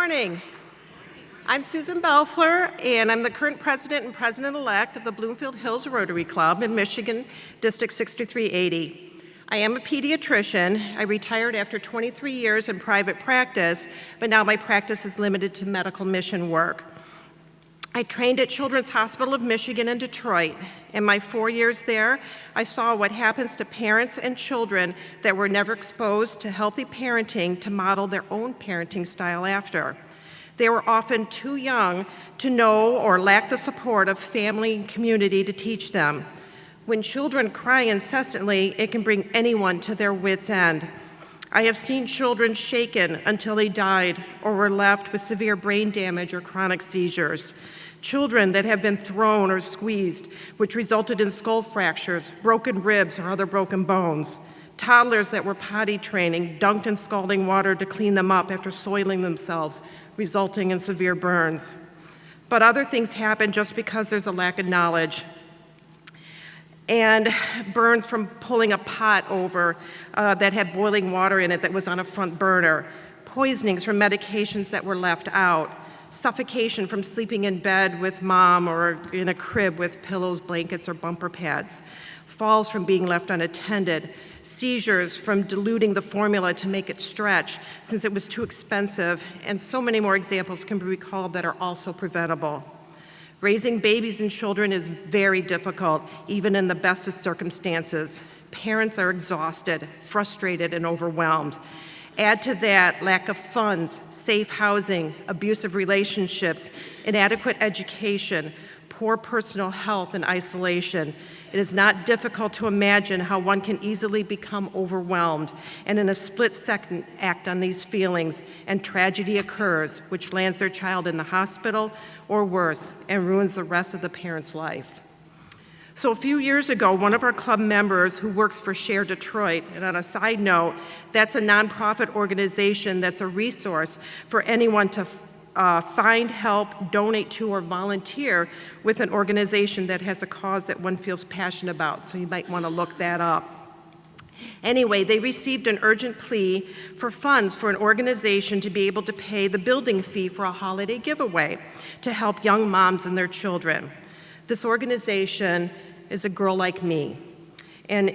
morning. I'm Susan Bellefleur, and I'm the current president and president-elect of the Bloomfield Hills Rotary Club in Michigan, District 6380. I am a pediatrician. I retired after 23 years in private practice, but now my practice is limited to medical mission work. I trained at Children's Hospital of Michigan in Detroit. In my 4 years there, I saw what happens to parents and children that were never exposed to healthy parenting to model their own parenting style after. They were often too young to know or lack the support of family and community to teach them. When children cry incessantly, it can bring anyone to their wits' end. I have seen children shaken until they died or were left with severe brain damage or chronic seizures. Children that have been thrown or squeezed, which resulted in skull fractures, broken ribs, or other broken bones. Toddlers that were potty training, dunked in scalding water to clean them up after soiling themselves, resulting in severe burns. But other things happen just because there's a lack of knowledge. And burns from pulling a pot over that had boiling water in it that was on a front burner. Poisonings from medications that were left out. Suffocation from sleeping in bed with mom or in a crib with pillows, blankets, or bumper pads. Falls from being left unattended. Seizures from diluting the formula to make it stretch since it was too expensive, and so many more examples can be recalled that are also preventable. Raising babies and children is very difficult, even in the best of circumstances. Parents are exhausted, frustrated, and overwhelmed. Add to that lack of funds, safe housing, abusive relationships, inadequate education, poor personal health, and isolation. It is not difficult to imagine how one can easily become overwhelmed and in a split second act on these feelings, and tragedy occurs, which lands their child in the hospital or worse and ruins the rest of the parent's life. So a few years ago, one of our club members who works for Share Detroit, and on a side note, that's a nonprofit organization that's a resource for anyone to find, help, donate to, or volunteer with an organization that has a cause that one feels passionate about, so you might want to look that up. Anyway, they received an urgent plea for funds for an organization to be able to pay the building fee for a holiday giveaway to help young moms and their children. This organization is A Girl Like Me, and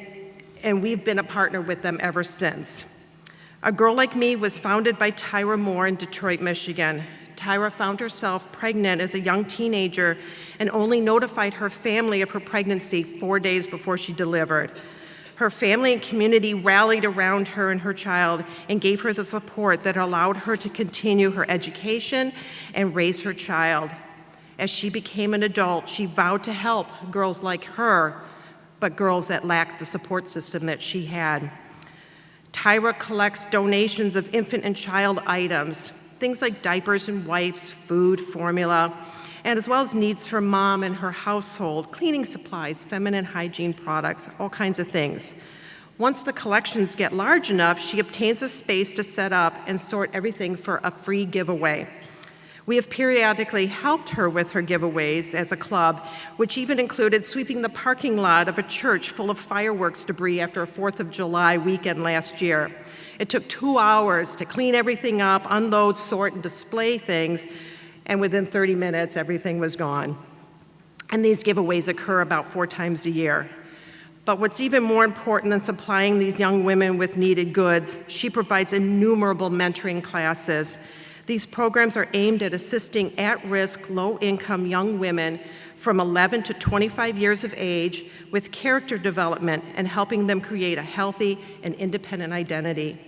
we've been a partner with them ever since. A Girl Like Me was founded by Tyra Moore in Detroit, Michigan. Tyra found herself pregnant as a young teenager and only notified her family of her pregnancy 4 days before she delivered. Her family and community rallied around her and her child and gave her the support that allowed her to continue her education and raise her child. As she became an adult, she vowed to help girls like her, but girls that lacked the support system that she had. Tyra collects donations of infant and child items, things like diapers and wipes, food, formula, and as well as needs for mom and her household, cleaning supplies, feminine hygiene products, all kinds of things. Once the collections get large enough, she obtains a space to set up and sort everything for a free giveaway. We have periodically helped her with her giveaways as a club, which even included sweeping the parking lot of a church full of fireworks debris after a 4th of July weekend last year. It took 2 hours to clean everything up, unload, sort, and display things, and within 30 minutes, everything was gone. And these giveaways occur about 4 times a year. But what's even more important than supplying these young women with needed goods, she provides innumerable mentoring classes. These programs are aimed at assisting at-risk, low-income young women from 11 to 25 years of age with character development and helping them create a healthy and independent identity.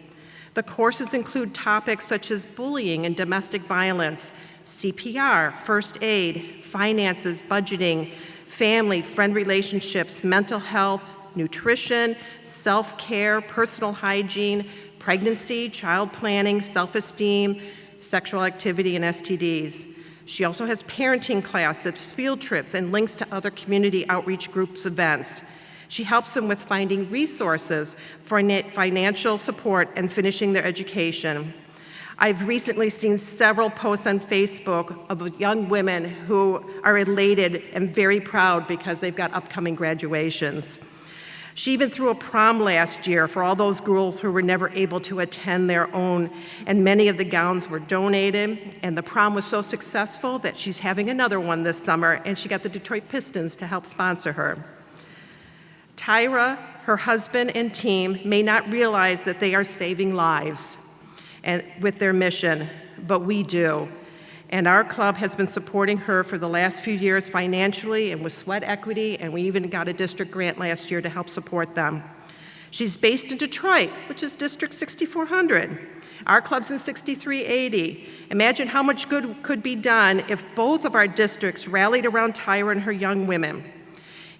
The courses include topics such as bullying and domestic violence, CPR, first aid, finances, budgeting, family, friend relationships, mental health, nutrition, self-care, personal hygiene, pregnancy, child planning, self-esteem, sexual activity, and STDs. She also has parenting classes, field trips, and links to other community outreach groups events. She helps them with finding resources for financial support and finishing their education. I've recently seen several posts on Facebook of young women who are elated and very proud because they've got upcoming graduations. She even threw a prom last year for all those girls who were never able to attend their own, and many of the gowns were donated, and the prom was so successful that she's having another one this summer, and she got the Detroit Pistons to help sponsor her. Tyra, her husband, and team may not realize that they are saving lives and with their mission, but we do. And our club has been supporting her for the last few years financially and with sweat equity, and we even got a district grant last year to help support them. She's based in Detroit, which is District 6400. Our club's in 6380. Imagine how much good could be done if both of our districts rallied around Tyra and her young women.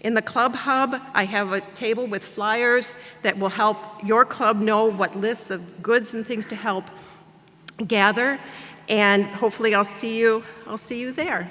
In the club hub, I have a table with flyers that will help your club know what lists of goods and things to help gather. And hopefully I'll see you there.